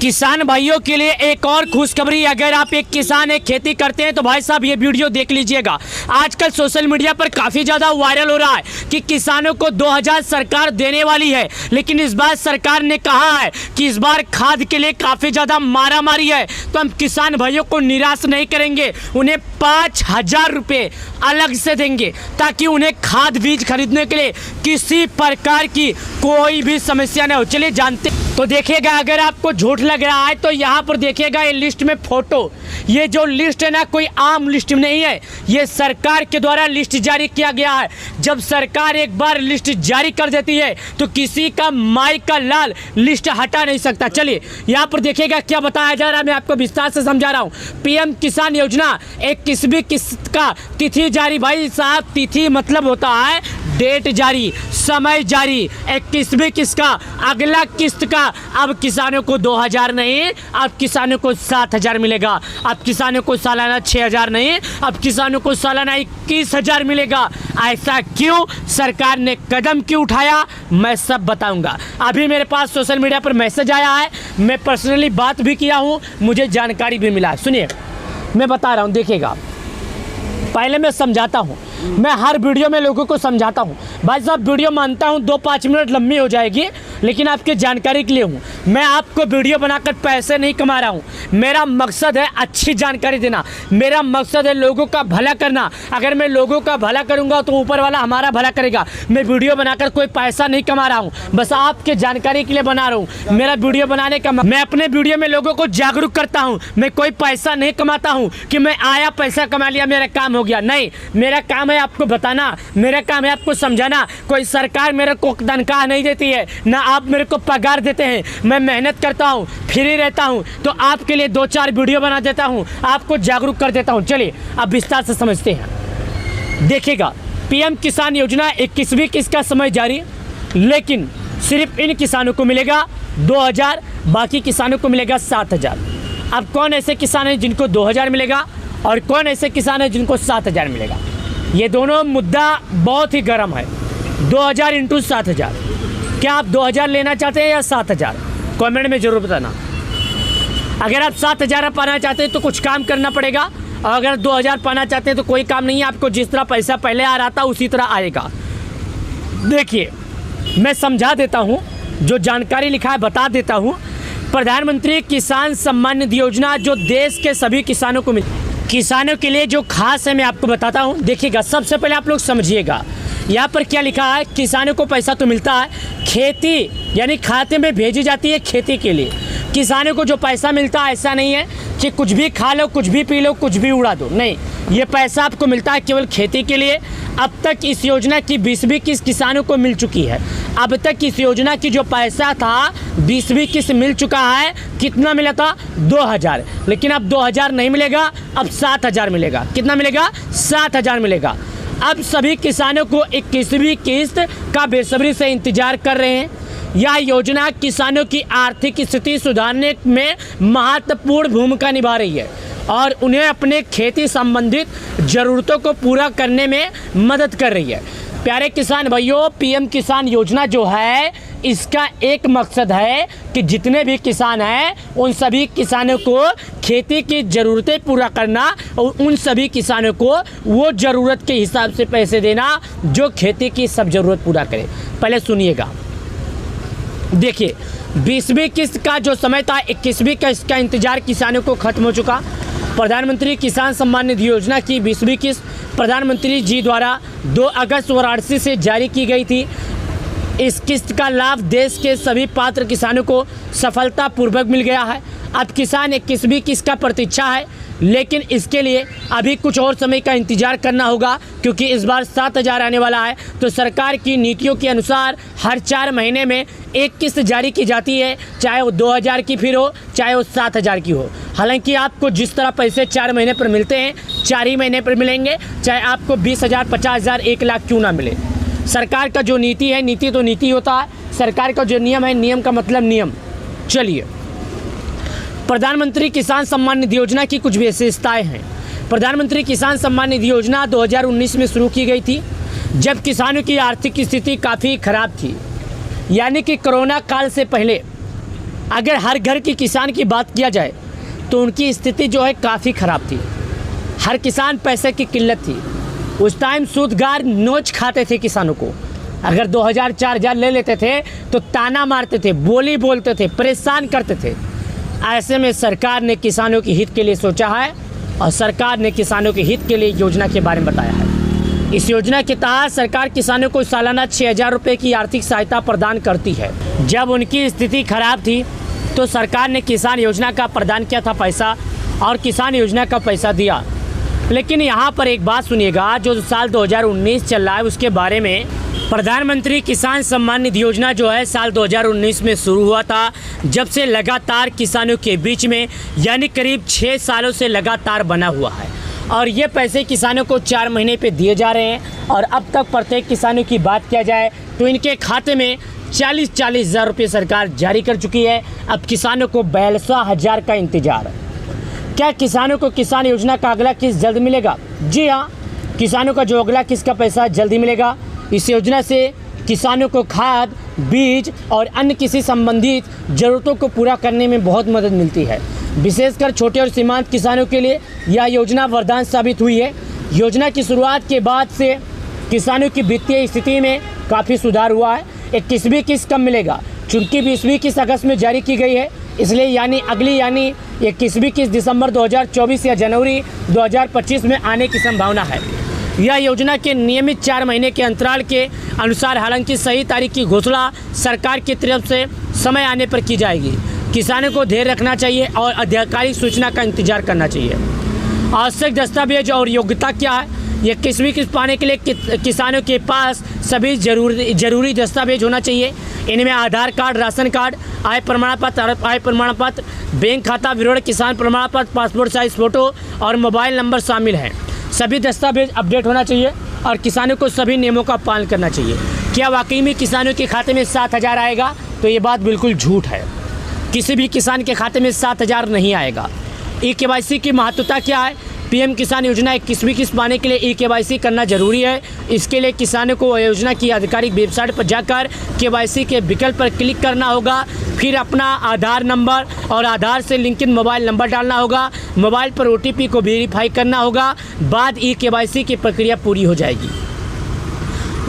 किसान भाइयों के लिए एक और खुशखबरी। अगर आप एक किसान एक खेती करते हैं तो भाई साहब ये वीडियो देख लीजिएगा। आजकल सोशल मीडिया पर काफ़ी ज़्यादा वायरल हो रहा है कि किसानों को 2000 सरकार देने वाली है, लेकिन इस बार सरकार ने कहा है कि इस बार खाद के लिए काफ़ी ज़्यादा मारामारी है। तो हम किसान भाइयों को निराश नहीं करेंगे, उन्हें 5000 रुपये अलग से देंगे ताकि उन्हें खाद बीज खरीदने के लिए किसी प्रकार की कोई भी समस्या न हो। चलिए जानते। तो देखिएगा, अगर आपको झूठ लग रहा है तो यहाँ पर देखिएगा ये लिस्ट में फोटो। ये जो लिस्ट है ना, कोई आम लिस्ट नहीं है, ये सरकार के द्वारा लिस्ट जारी किया गया है। जब सरकार एक बार लिस्ट जारी कर देती है तो किसी का माई का लाल लिस्ट हटा नहीं सकता। चलिए यहाँ पर देखिएगा क्या बताया जा रहा है, मैं आपको विस्तार से समझा रहा हूँ। पीएम किसान योजना 21वीं किस्त का तिथि जारी। भाई साहब, तिथि मतलब होता है डेट जारी, समय जारी। 21वीं किस्त का अगला किस्त का अब किसानों को 2000 नहीं, अब किसानों को 7000 मिलेगा। अब किसानों को सालाना 6000 नहीं, अब किसानों को सालाना 21000 मिलेगा। ऐसा क्यों, सरकार ने कदम क्यों उठाया, मैं सब बताऊंगा। अभी मेरे पास सोशल मीडिया पर मैसेज आया है, मैं पर्सनली बात भी किया हूं, मुझे जानकारी भी मिला है। सुनिए, मैं बता रहा हूं, देखिएगा। पहले मैं समझाता हूँ, मैं हर वीडियो में लोगों को समझाता हूँ। भाई साहब, वीडियो मानता हूँ 2-5 मिनट लंबी हो जाएगी, लेकिन आपके जानकारी के लिए हूँ। मैं आपको वीडियो बनाकर पैसे नहीं कमा रहा हूँ। मेरा मकसद है अच्छी जानकारी देना, मेरा मकसद है लोगों का भला करना। अगर मैं लोगों का भला करूँगा तो ऊपर वाला हमारा भला करेगा। मैं वीडियो बनाकर कोई पैसा नहीं कमा रहा हूँ, बस आपके जानकारी के लिए बना रहा हूँ। मेरा वीडियो बनाने का मैं अपने वीडियो में लोगों को जागरूक करता हूँ। मैं कोई पैसा नहीं कमाता हूँ कि मैं आया पैसा कमा लिया मेरा काम हो गया। नहीं, मेरा काम है आपको बताना, मेरा काम है आपको समझाना। कोई सरकार मेरे को तनख्वाह नहीं देती है, ना आप मेरे को पगार देते हैं। मैं मेहनत करता हूँ, फ्री रहता हूँ, तो आपके लिए 2-4 वीडियो बना देता हूँ, आपको जागरूक कर देता हूँ। चलिए अब विस्तार से समझते हैं। देखिएगा, पीएम किसान योजना 21वीं किस्त का समय जारी, लेकिन सिर्फ इन किसानों को मिलेगा 2000, बाकी किसानों को मिलेगा 7000। अब कौन ऐसे किसान हैं जिनको 2000 मिलेगा और कौन ऐसे किसान हैं जिनको 7000 मिलेगा? ये दोनों मुद्दा बहुत ही गर्म है। 2000 × 7000, क्या आप 2000 लेना चाहते हैं या 7000? कमेंट में ज़रूर बताना। अगर आप 7000 पाना चाहते हैं तो कुछ काम करना पड़ेगा, और अगर 2000 पाना चाहते हैं तो कोई काम नहीं है। आपको जिस तरह पैसा पहले आ रहा था उसी तरह आएगा। देखिए, मैं समझा देता हूँ, जो जानकारी लिखा है बता देता हूँ। प्रधानमंत्री किसान सम्मान निधि योजना जो देश के सभी किसानों को किसानों के लिए जो खास है, मैं आपको बताता हूँ। देखिएगा, सबसे पहले आप लोग समझिएगा, यहाँ पर क्या लिखा है। किसानों को पैसा तो मिलता है, खेती यानी खाते में भेजी जाती है खेती के लिए। किसानों को जो पैसा मिलता है ऐसा नहीं है कि कुछ भी खा लो, कुछ भी पी लो, कुछ भी उड़ा दो, नहीं। ये पैसा आपको मिलता है केवल खेती के लिए। अब तक इस योजना की 20वीं किस्त किसानों को मिल चुकी है। अब तक इस योजना की जो पैसा था 20वीं किस्त मिल चुका है। कितना मिला था? 2000, लेकिन अब 2000 नहीं मिलेगा, अब 7000 मिलेगा। कितना मिलेगा? 7000 मिलेगा। अब सभी किसानों को 21वीं किस्त का बेसब्री से इंतजार कर रहे हैं। यह योजना किसानों की आर्थिक स्थिति सुधारने में महत्वपूर्ण भूमिका निभा रही है और उन्हें अपने खेती संबंधित ज़रूरतों को पूरा करने में मदद कर रही है। प्यारे किसान भाइयों, पीएम किसान योजना जो है, इसका एक मकसद है कि जितने भी किसान हैं उन सभी किसानों को खेती की ज़रूरतें पूरा करना और उन सभी किसानों को वो ज़रूरत के हिसाब से पैसे देना जो खेती की सब ज़रूरत पूरा करे। पहले सुनिएगा, देखिए, 20वीं किस्त का जो समय था, 21वीं किस्त का इंतजार किसानों को खत्म हो चुका। प्रधानमंत्री किसान सम्मान निधि योजना की 20वीं किस्त प्रधानमंत्री जी द्वारा 2 अगस्त वाराणसी से जारी की गई थी। इस किस्त का लाभ देश के सभी पात्र किसानों को सफलतापूर्वक मिल गया है। अब किसान 21वीं किस्त का प्रतीक्षा है, लेकिन इसके लिए अभी कुछ और समय का इंतजार करना होगा, क्योंकि इस बार 7000 आने वाला है। तो सरकार की नीतियों के अनुसार हर 4 महीने में एक किस्त जारी की जाती है, चाहे वो 2000 की फिर हो, चाहे वो 7000 की हो। हालांकि आपको जिस तरह पैसे 4 महीने पर मिलते हैं, 4 ही महीने पर मिलेंगे, चाहे आपको 20,000, 50,000, 1 लाख क्यों ना मिले। सरकार का जो नीति है, नीति तो नीति होता है, सरकार का जो नियम है, नियम का मतलब नियम। चलिए, प्रधानमंत्री किसान सम्मान निधि योजना की कुछ विशेषताएं हैं। प्रधानमंत्री किसान सम्मान निधि योजना 2019 में शुरू की गई थी, जब किसानों की आर्थिक स्थिति काफ़ी खराब थी, यानी कि कोरोना काल से पहले। अगर हर घर के किसान की बात किया जाए तो उनकी स्थिति जो है काफ़ी ख़राब थी। हर किसान पैसे की किल्लत थी। उस टाइम सूदगार नोच खाते थे किसानों को। अगर 2000-4000 ले लेते थे तो ताना मारते थे, बोली बोलते थे, परेशान करते थे। ऐसे में सरकार ने किसानों के हित के लिए सोचा है और सरकार ने किसानों के हित के लिए योजना के बारे में बताया है। इस योजना के तहत सरकार किसानों को सालाना 6000 रुपये की आर्थिक सहायता प्रदान करती है। जब उनकी स्थिति खराब थी तो सरकार ने किसान योजना का प्रदान किया था पैसा, और किसान योजना का पैसा दिया। लेकिन यहाँ पर एक बात सुनिएगा, जो साल 2019 चल रहा है उसके बारे में। प्रधानमंत्री किसान सम्मान निधि योजना जो है साल 2019 में शुरू हुआ था, जब से लगातार किसानों के बीच में यानी करीब 6 सालों से लगातार बना हुआ है। और ये पैसे किसानों को 4 महीने पे दिए जा रहे हैं। और अब तक प्रत्येक किसानों की बात किया जाए तो इनके खाते में 40-40 हज़ार रुपये सरकार जारी कर चुकी है। अब किसानों को 42,000 का इंतजार है। क्या किसानों को किसान योजना का अगला किस्त जल्द मिलेगा? जी हाँ, किसानों का जो अगला किस्त का पैसा जल्दी मिलेगा। इस योजना से किसानों को खाद, बीज और अन्य किसी संबंधित ज़रूरतों को पूरा करने में बहुत मदद मिलती है। विशेषकर छोटे और सीमांत किसानों के लिए यह योजना वरदान साबित हुई है। योजना की शुरुआत के बाद से किसानों की वित्तीय स्थिति में काफ़ी सुधार हुआ है। 21वीं किस्त कब मिलेगा? चूँकि 20वीं किस्त अगस्त में जारी की गई है, इसलिए यानी 21वीं किस्त दिसंबर 2024 या जनवरी 2025 में आने की संभावना है। यह योजना के नियमित 4 महीने के अंतराल के अनुसार, हालांकि सही तारीख की घोषणा सरकार की तरफ से समय आने पर की जाएगी। किसानों को धैर्य रखना चाहिए और आधिकारिक सूचना का इंतजार करना चाहिए। आवश्यक दस्तावेज और योग्यता क्या है? 21वीं किस्त पाने के लिए किसानों के पास सभी जरूरी दस्तावेज होना चाहिए। इनमें आधार कार्ड, राशन कार्ड, आय प्रमाण पत्र, बैंक खाता विवरण, किसान प्रमाण पत्र, पासपोर्ट साइज फ़ोटो और मोबाइल नंबर शामिल हैं। सभी दस्तावेज अपडेट होना चाहिए और किसानों को सभी नियमों का पालन करना चाहिए। क्या वाकई में किसानों के खाते में 7,000 आएगा? तो ये बात बिल्कुल झूठ है। किसी भी किसान के खाते में 7,000 नहीं आएगा। ई-केवाईसी की महत्वता क्या है? पीएम किसान योजना 21वीं किस्त पाने के लिए ई-केवाईसी करना जरूरी है। इसके लिए किसानों को योजना की आधिकारिक वेबसाइट पर जाकर केवाईसी के विकल्प पर क्लिक करना होगा। फिर अपना आधार नंबर और आधार से लिंकित मोबाइल नंबर डालना होगा। मोबाइल पर OTP को वेरीफाई करना होगा। बाद ई-केवाईसी की प्रक्रिया पूरी हो जाएगी।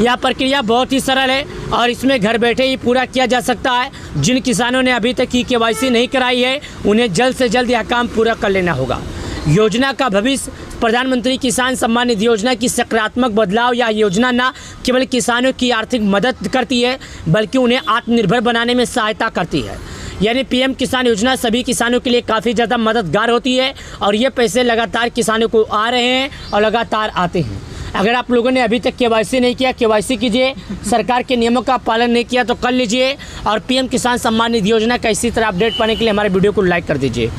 यह प्रक्रिया बहुत ही सरल है और इसमें घर बैठे ही पूरा किया जा सकता है। जिन किसानों ने अभी तक ई-केवाईसी नहीं कराई है, उन्हें जल्द से जल्द यह काम पूरा कर लेना होगा। योजना का भविष्य। प्रधानमंत्री किसान सम्मान निधि योजना की सकारात्मक बदलाव। यह योजना न केवल किसानों की आर्थिक मदद करती है, बल्कि उन्हें आत्मनिर्भर बनाने में सहायता करती है। यानी पीएम किसान योजना सभी किसानों के लिए काफ़ी ज़्यादा मददगार होती है और ये पैसे लगातार किसानों को आ रहे हैं और लगातार आते हैं। अगर आप लोगों ने अभी तक केवाईसी नहीं किया, केवाईसी कीजिए। सरकार के नियमों का पालन नहीं किया तो कर लीजिए। और पीएम किसान सम्मान निधि योजना का इसी तरह अपडेट पाने के लिए हमारे वीडियो को लाइक कर दीजिए।